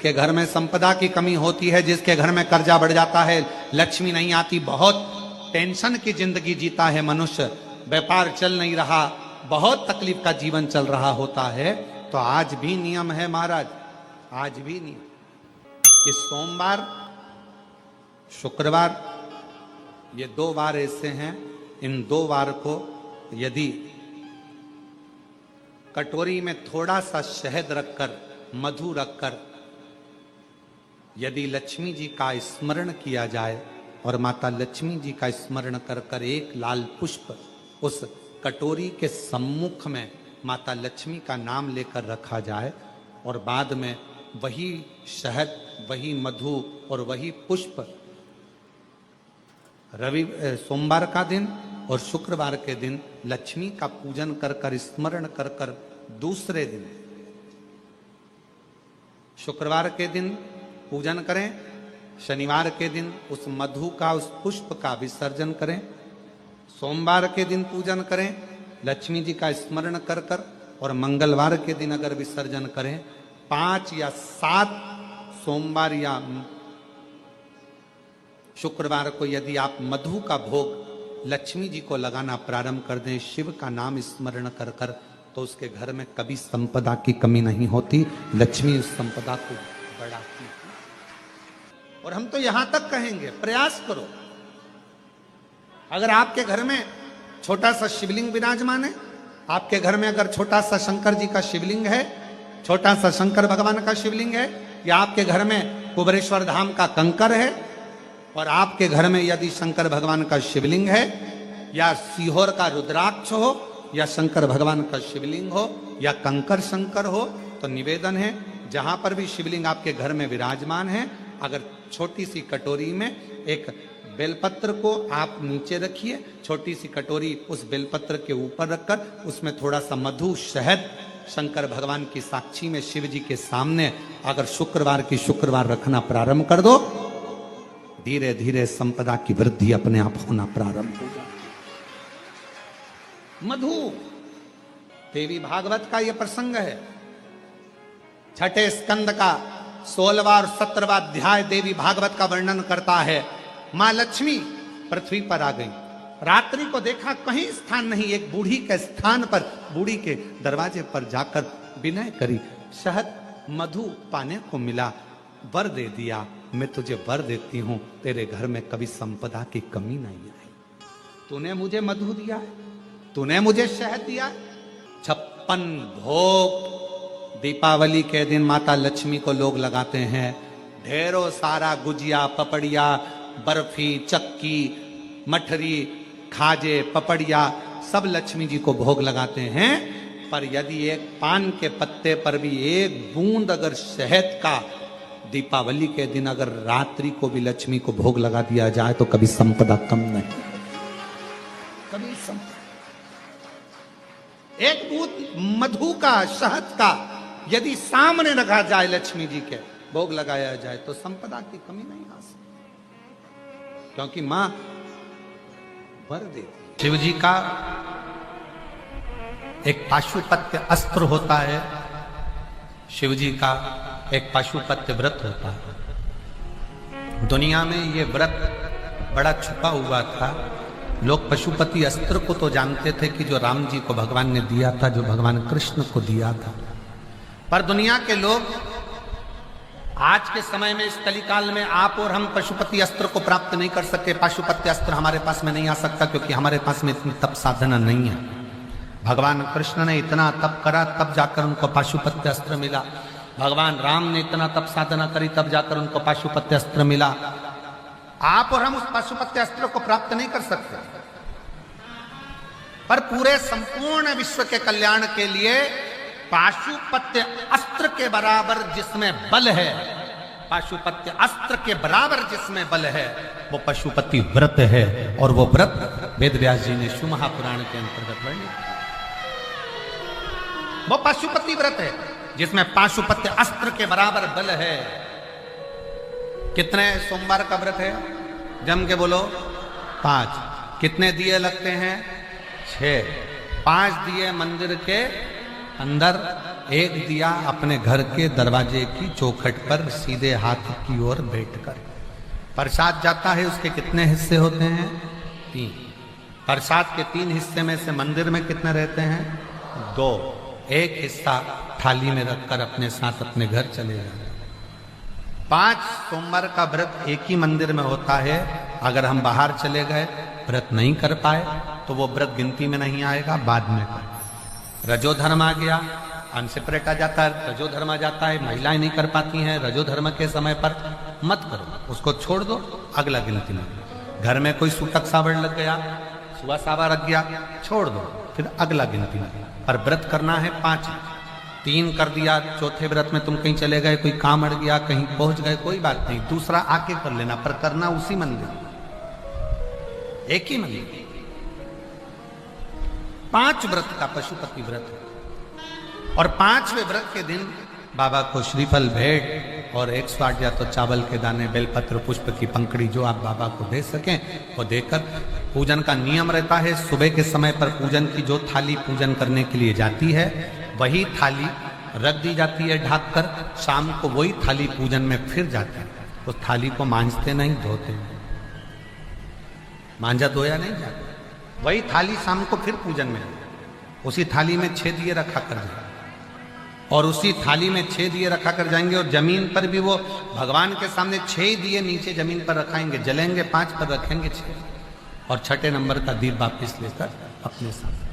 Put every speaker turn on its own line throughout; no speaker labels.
जिसके घर में संपदा की कमी होती है, जिसके घर में कर्जा बढ़ जाता है, लक्ष्मी नहीं आती, बहुत टेंशन की जिंदगी जीता है मनुष्य, व्यापार चल नहीं रहा, बहुत तकलीफ का जीवन चल रहा होता है, तो आज भी नियम है महाराज, आज भी नियम कि सोमवार शुक्रवार ये 2 वार ऐसे हैं, इन 2 वार को यदि कटोरी में थोड़ा सा शहद रखकर, मधु रखकर यदि लक्ष्मी जी का स्मरण किया जाए और माता लक्ष्मी जी का स्मरण कर कर एक लाल पुष्प उस कटोरी के सम्मुख में माता लक्ष्मी का नाम लेकर रखा जाए और बाद में वही शहद, वही मधु और वही पुष्प सोमवार का दिन और शुक्रवार के दिन लक्ष्मी का पूजन कर कर, स्मरण कर कर, दूसरे दिन शुक्रवार के दिन पूजन करें, शनिवार के दिन उस मधु का, उस पुष्प का विसर्जन करें, सोमवार के दिन पूजन करें लक्ष्मी जी का स्मरण कर कर, और मंगलवार के दिन अगर विसर्जन करें, 5 या 7 सोमवार या शुक्रवार को यदि आप मधु का भोग लक्ष्मी जी को लगाना प्रारंभ कर दें, शिव का नाम स्मरण कर कर, तो उसके घर में कभी संपदा की कमी नहीं होती, लक्ष्मी उस संपदा को बढ़ाती है। और हम तो यहां तक कहेंगे, प्रयास करो, अगर आपके घर में छोटा सा शिवलिंग विराजमान है, आपके घर में अगर छोटा सा शंकर जी का शिवलिंग है, छोटा सा शंकर भगवान का शिवलिंग है, या आपके घर में कुबेरेश्वर धाम का कंकर है, और आपके घर में यदि शंकर भगवान का शिवलिंग है, या सीहोर का रुद्राक्ष हो, या शंकर भगवान का शिवलिंग हो, या कंकर शंकर हो, तो निवेदन है जहां पर भी शिवलिंग आपके घर में विराजमान है, अगर छोटी सी कटोरी में एक बेलपत्र को आप नीचे रखिए, छोटी सी कटोरी उस बेलपत्र के ऊपर रखकर उसमें थोड़ा सा मधु, शहद, शंकर भगवान की साक्षी में शिव जी के सामने अगर शुक्रवार की शुक्रवार रखना प्रारंभ कर दो, धीरे धीरे संपदा की वृद्धि अपने आप होना प्रारंभ हो जाए। मधु, देवी भागवत का यह प्रसंग है, 6ठे स्कंद का 16वां और 17वां अध्याय देवी भागवत का वर्णन करता है। मां लक्ष्मी पृथ्वी पर आ गई, रात्रि को देखा कहीं स्थान नहीं, एक बूढ़ी के स्थान पर, बूढ़ी के दरवाजे पर जाकर विनय करी, शहद मधु पाने को मिला, वर दे दिया, मैं तुझे वर देती हूं, तेरे घर में कभी संपदा की कमी नहीं आई। तूने मुझे मधु दिया है, तूने मुझे शहद दिया है। 56 भोग दीपावली के दिन माता लक्ष्मी को लोग लगाते हैं, ढेरों सारा गुजिया, पपड़िया, बर्फी, चक्की, मठरी, खाजे, पपड़िया सब लक्ष्मी जी को भोग लगाते हैं। पर यदि एक पान के पत्ते पर भी एक बूंद अगर शहद का दीपावली के दिन अगर रात्रि को भी लक्ष्मी को भोग लगा दिया जाए तो कभी संपदा कम नहीं, कभी संपदा। एक बूंद मधु का, शहद का यदि सामने रखा जाए, लक्ष्मी जी के भोग लगाया जाए, तो संपदा की कमी नहीं आ सकती, क्योंकि मां वर देती है। शिव जी का एक पाशुपत्य अस्त्र होता है, शिव जी का एक पाशुपत्य व्रत होता है। दुनिया में ये व्रत बड़ा छुपा हुआ था, लोग पशुपति अस्त्र को तो जानते थे कि जो राम जी को भगवान ने दिया था, जो भगवान कृष्ण को दिया था, पर दुनिया के लोग आज के समय में, इस कलिकाल में आप और हम पशुपति अस्त्र को प्राप्त नहीं कर सके, पाशुपत्य अस्त्र हमारे पास में नहीं आ सकता, क्योंकि हमारे पास में इतनी तप साधना नहीं है। भगवान कृष्ण ने इतना तप करा तब जाकर उनको पाशुपत्य अस्त्र मिला, भगवान राम ने इतना तप साधना करी तब जाकर उनको पाशुपत्य अस्त्र मिला। आप और हम उस पाशुपत्य अस्त्र को प्राप्त नहीं कर सकते, पर पूरे संपूर्ण विश्व के कल्याण के लिए पाशुपत्य अस्त्र के बराबर जिसमें बल है, पाशुपत्य अस्त्र के बराबर जिसमें बल है, वो पशुपति व्रत है। और वो व्रत वेद व्यास जी ने शिव महापुराण के अंतर्गत वर्णित, वो पशुपति व्रत है जिसमें पाशुपत्य अस्त्र के बराबर बल है। कितने सोमवार का व्रत है? जम के बोलो 5। कितने दिए लगते हैं? 6। 5 दिए मंदिर के अंदर एक दिया अपने घर के दरवाजे की चौखट पर सीधे हाथ की ओर बैठकर। प्रसाद जाता है, उसके कितने हिस्से होते हैं? 3। प्रसाद के 3 हिस्से में से मंदिर में कितने रहते हैं? 2। एक हिस्सा थाली में रखकर अपने साथ अपने घर चले जाते। 5 सोमवार का व्रत एक ही मंदिर में होता है। अगर हम बाहर चले गए, व्रत नहीं कर पाए, तो वो व्रत गिनती में नहीं आएगा, बाद में कर। रजोधर्म आ गया, अनसेपरेट आ जाता है, रजोधर्म आ जाता है, महिलाएं नहीं कर पाती हैं रजोधर्म के समय पर, मत करो, उसको छोड़ दो, अगला गिनती में। घर में कोई सूतक सावड़ लग गया, सुआ सावा रख गया, छोड़ दो, फिर अगला गिनती में। पर व्रत करना है 5। 3 कर दिया, चौथे व्रत में तुम कहीं चले गए, कोई काम अड़ गया, कहीं पहुंच गए, कोई बात नहीं, दूसरा आके कर लेना, पर करना उसी मंदिर, एक ही मंदिर। 5 व्रत का पशुपति व्रत है। और 5वें व्रत के दिन बाबा को श्रीफल भेंट और 108 या तो चावल के दाने, बेलपत्र, पुष्प की पंखड़ी जो आप बाबा को दे सकें वो देकर पूजन का नियम रहता है। सुबह के समय पर पूजन की जो थाली पूजन करने के लिए जाती है, वही थाली रख दी जाती है ढककर। शाम को वही थाली पूजन में फिर जाती है। उस थाली को मांजते नहीं, धोते नहीं, मांजा धोया नहीं जाता। वही थाली शाम को फिर पूजन में, उसी थाली में 6 दिए रखा कर जाए, और उसी थाली में 6 दिए रखा कर जाएंगे। और जमीन पर भी वो भगवान के सामने 6 दिए नीचे जमीन पर रखाएंगे, जलेंगे, 5 पर रखेंगे 6, और 6ठे नंबर का दीप वापिस लेकर अपने सामने।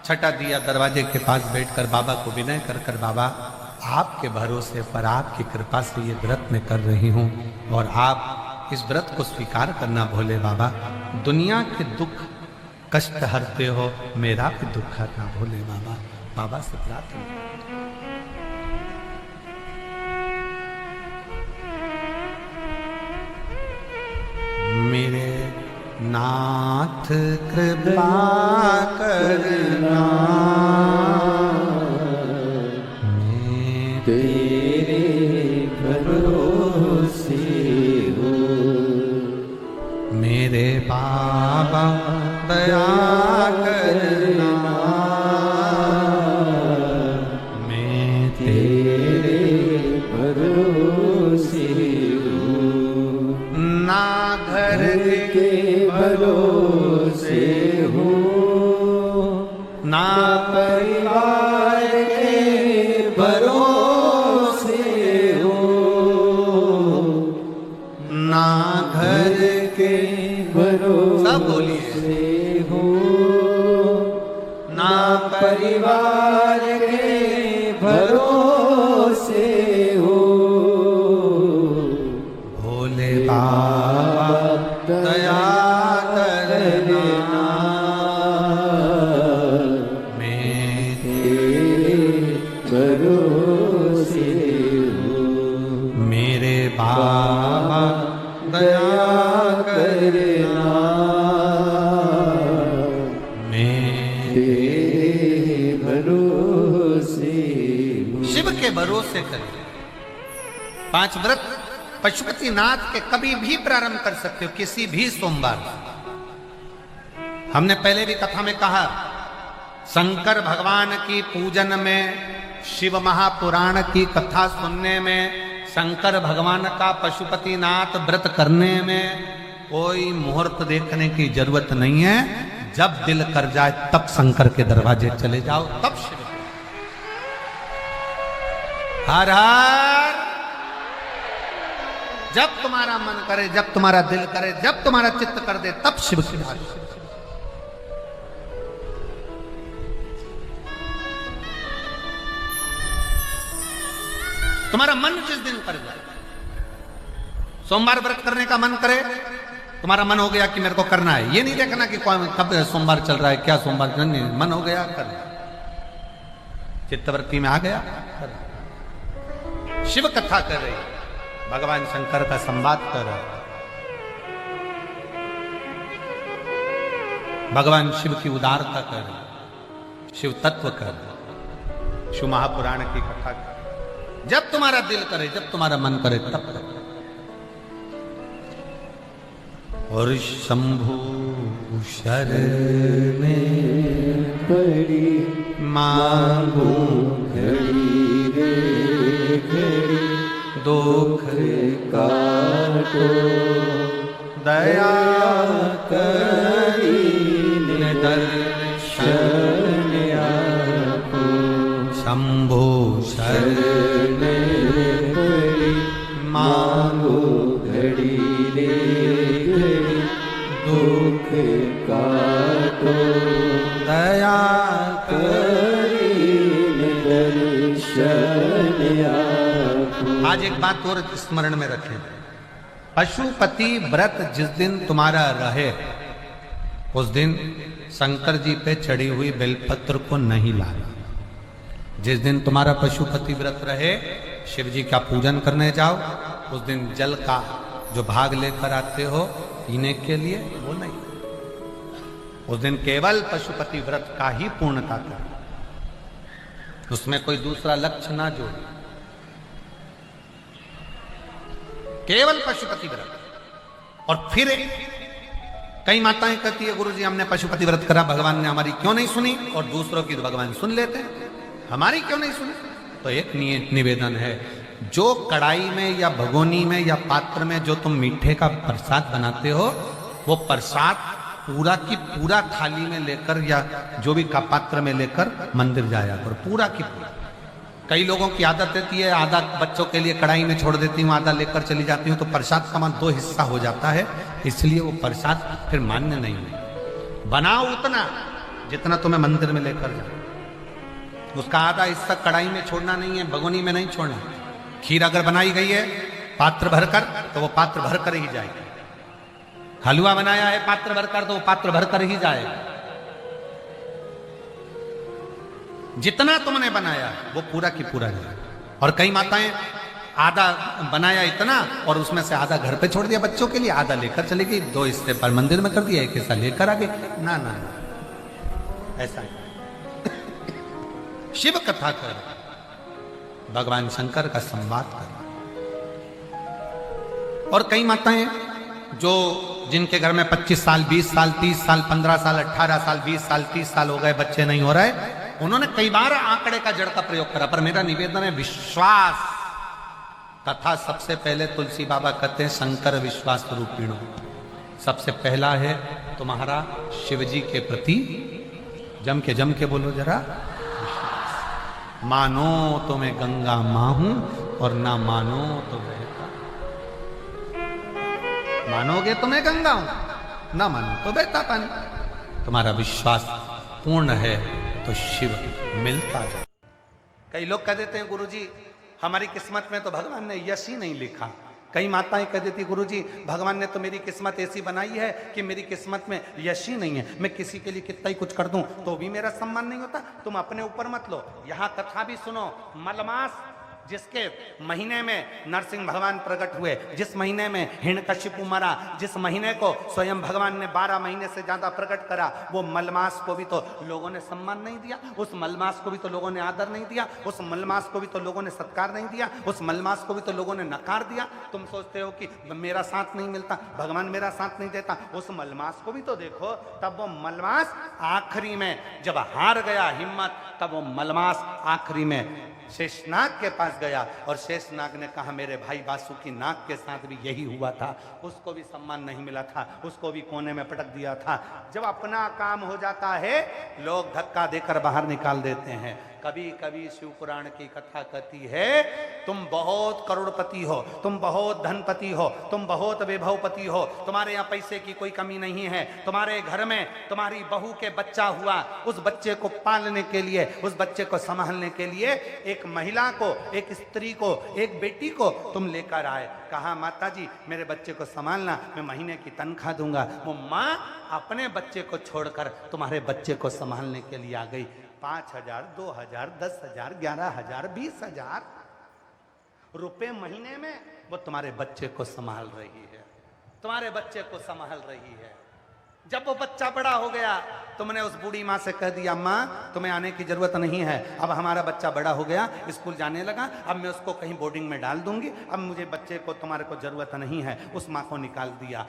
छठा दिया दरवाजे के पास बैठकर बाबा को विनय कर कर, बाबा आपके भरोसे पर, आपकी कृपा से ये व्रत मैं कर रही हूँ, और आप इस व्रत को स्वीकार करना भोले बाबा। दुनिया के दुख कष्ट हरते हो, मेरा भी दुख हरना भोले बाबा। बाबा से प्रार्थना। मेरे नाथ कृपा करना, मैं तेरे भरोसे हूँ। मेरे बाबा दया करना, मैं तेरे भरोसे हूँ। ना घर के भरोसे हूँ, ना परिवार के भरोसे हूँ, ना घर के भरोसे हूँ, ना परिवार के भरोसे हूँ। भोले बाबा दया करना, मैं तेरे भरोसे हूँ। मेरे बाबा दया करना, मैं तेरे भरोसे हूँ। शिव के भरोसे करें। 5 व्रत पशुपति नाथ के कभी भी प्रारंभ कर सकते हो, किसी भी सोमवार। हमने पहले भी कथा में कहा, शंकर भगवान की पूजन में, शिव महापुराण की कथा सुनने में, शंकर भगवान का पशुपति नाथ व्रत करने में कोई मुहूर्त देखने की जरूरत नहीं है। जब दिल कर जाए तब शंकर के दरवाजे चले जाओ, तब शिव। हर हर। जब तुम्हारा मन करे, जब तुम्हारा दिल करे, जब तुम्हारा चित्त कर दे, तब शिव की बात। तुम्हारा मन जिस दिन कर जाए, सोमवार व्रत करने का मन करे, तुम्हारा मन हो गया कि मेरे को करना है, ये नहीं देखना कि कब सोमवार चल रहा है, क्या सोमवार, नहीं, मन हो गया कर, चित्तवृत्ति में आ गया कर। शिव कथा कर रही, भगवान शंकर का संवाद कर रहा, भगवान शिव की उदारता कर, शिव तत्व कर, शिव महापुराण की कथा कर। जब तुम्हारा दिल करे, जब तुम्हारा मन करे, तब कर। और शंभु शरण पड़ी मांगू घड़ी रे घड़ी दुख काटो दया करी दर्शन आपो शंभो शरण पड़ी मांगो घड़ी रे घड़ी दुख काटो दया करी दर्शन आपो। आज एक बात और स्मरण में रखें, पशुपति व्रत जिस दिन तुम्हारा रहे उस दिन शंकर जी पे चढ़ी हुई बेलपत्र को नहीं लाना। जिस दिन तुम्हारा पशुपति व्रत रहे, शिव जी का पूजन करने जाओ, उस दिन जल का जो भाग लेकर आते हो पीने के लिए, वो नहीं। उस दिन केवल पशुपति व्रत का ही पूर्णता कर, उसमें कोई दूसरा लक्ष्य ना जोड़े, केवल पशुपति व्रत। और फिर कई माताएं कहती है, गुरुजी हमने पशुपति व्रत करा, भगवान ने हमारी क्यों नहीं सुनी, और दूसरों की तो भगवान सुन लेते हैं, हमारी क्यों नहीं सुनी। तो एक निवेदन है, जो कढ़ाई में या भगोनी में या पात्र में जो तुम मीठे का प्रसाद बनाते हो, वो प्रसाद पूरा की पूरा थाली में लेकर या जो भी का पात्र में लेकर मंदिर जाया करो, पूरा की पूरा। कई लोगों की आदत रहती है, आधा बच्चों के लिए कढ़ाई में छोड़ देती हूँ, आधा लेकर चली जाती हूँ, तो प्रसाद का मान 2 हिस्सा हो जाता है, इसलिए वो प्रसाद फिर मान्य नहीं है। बनाओ उतना जितना तुम्हें मंदिर में लेकर जाओ, उसका आधा हिस्सा कढ़ाई में छोड़ना नहीं है, भगोनी में नहीं छोड़ना। खीर अगर बनाई गई है पात्र भरकर, तो वो पात्र भरकर ही जाएगी। हलवा बनाया है पात्र भरकर, तो वो पात्र भरकर ही जाएगा। जितना तुमने बनाया वो पूरा की पूरा जाए। और कई माताएं आधा बनाया इतना और उसमें से आधा घर पे छोड़ दिया बच्चों के लिए, आधा लेकर चली गई, 2 हिस्से पर मंदिर में कर दिया, 1 हिस्सा लेकर आ गई। ना ना ना, ऐसा ही शिव कथा कर, भगवान शंकर का संवाद कर। और कई माताएं जो जिनके घर में 25 साल 20 साल 30 साल 15 साल 18 साल 20 साल 30 साल हो गए, बच्चे नहीं हो रहे, उन्होंने कई बार आंकड़े का जड़ का प्रयोग करा। पर मेरा निवेदन है, विश्वास कथा सबसे पहले तुलसी बाबा कहते हैं शंकर विश्वास रूपिणो। सबसे पहला है तुम्हारा शिव जी के प्रति जम के बोलो जरा, विश्वास। मानो तो मैं गंगा मां हूं और ना मानो तो बहता। मानोगे तो मैं गंगा हूं, ना मानो तो बहता पानी। तुम्हारा विश्वास पूर्ण है तो शिव मिलता जाए। कई लोग कह देते हैं गुरुजी हमारी किस्मत में तो भगवान ने यश ही नहीं लिखा। कई माताएं कह देती गुरुजी भगवान ने तो मेरी किस्मत ऐसी बनाई है कि मेरी किस्मत में यश ही नहीं है, मैं किसी के लिए कितना ही कुछ कर दूं तो भी मेरा सम्मान नहीं होता। तुम अपने ऊपर मत लो। यहां कथा भी सुनो, मलमास जिसके महीने में नरसिंह भगवान प्रकट हुए, जिस महीने में हिरण्यकशिपु मरा, जिस महीने को स्वयं भगवान ने 12 महीने से ज्यादा प्रकट करा, वो मलमास को भी तो लोगों ने सम्मान नहीं दिया, उस मलमास को भी तो लोगों ने आदर नहीं दिया, उस मलमास को भी तो लोगों ने सत्कार नहीं दिया, उस मलमास को भी तो लोगों ने नकार दिया। तुम सोचते हो कि मेरा साथ नहीं मिलता, भगवान मेरा साथ नहीं देता, उस मलमास को भी तो देखो। तब वो मलमास आखिरी में जब हार गया हिम्मत, तब वो मलमास आखिरी में शेषनाग के पास गया और शेषनाग ने कहा मेरे भाई वासुकी नाग के साथ भी यही हुआ था, उसको भी सम्मान नहीं मिला था, उसको भी कोने में पटक दिया था। जब अपना काम हो जाता है लोग धक्का देकर बाहर निकाल देते हैं। कभी कभी शिव पुराण की कथा कहती है तुम बहुत करोड़पति हो, तुम बहुत धनपति हो, तुम बहुत वैभवपति हो, तुम्हारे यहाँ पैसे की कोई कमी नहीं है, तुम्हारे घर में तुम्हारी बहू के बच्चा हुआ, उस बच्चे को पालने के लिए, उस बच्चे को संभालने के लिए एक महिला को, एक स्त्री को, एक बेटी को तुम लेकर आए। कहा माता जी मेरे बच्चे को संभालना, मैं महीने की तनख्वाह दूंगा। वो माँ अपने बच्चे को छोड़कर तुम्हारे बच्चे को संभालने के लिए आ गई। 5,000 2,000 10,000 11,000 20,000 रुपए महीने में वो तुम्हारे बच्चे को संभाल रही है, तुम्हारे बच्चे को संभाल रही है। जब वो बच्चा बड़ा हो गया तुमने उस बूढ़ी माँ से कह दिया माँ तुम्हें आने की जरूरत नहीं है, अब हमारा बच्चा बड़ा हो गया, स्कूल जाने लगा, अब मैं उसको कहीं बोर्डिंग में डाल दूंगी, अब मुझे बच्चे को तुम्हारे को जरूरत नहीं है। उस माँ को निकाल दिया।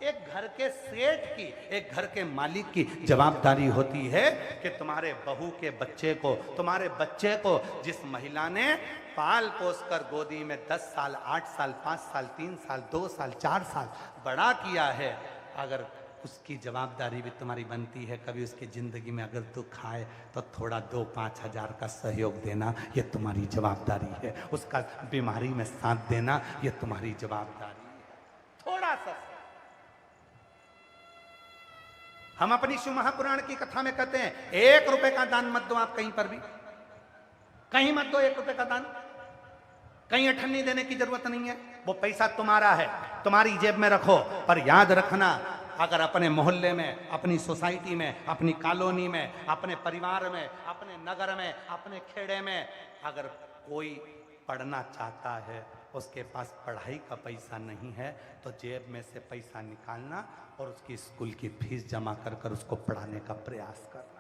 एक घर के सेठ की, एक घर के मालिक की जवाबदारी होती है कि तुम्हारे बहू के बच्चे को, तुम्हारे बच्चे को जिस महिला ने पाल पोस कर गोदी में 10 साल, 8 साल, 5 साल, 3 साल, 2 साल, 4 साल बड़ा किया है, अगर उसकी जवाबदारी भी तुम्हारी बनती है, कभी उसकी जिंदगी में अगर दुख आए तो थोड़ा 2-5 हजार का सहयोग देना, ये तुम्हारी जवाबदारी है। उसका बीमारी में साथ देना, ये तुम्हारी जवाबदारी है। थोड़ा सा हम अपनी शिव महापुराण की कथा में कहते हैं 1 रुपए का दान मत दो, आप कहीं पर भी कहीं मत दो 1 रुपए का दान, कहीं अठन्नी देने की जरूरत नहीं है। वो पैसा तुम्हारा है, तुम्हारी जेब में रखो, पर याद रखना अगर अपने मोहल्ले में, अपनी सोसाइटी में, अपनी कॉलोनी में, अपने परिवार में, अपने नगर में, अपने खेड़े में अगर कोई पढ़ना चाहता है, उसके पास पढ़ाई का पैसा नहीं है, तो जेब में से पैसा निकालना और उसकी स्कूल की फीस जमा कर कर उसको पढ़ाने का प्रयास करना।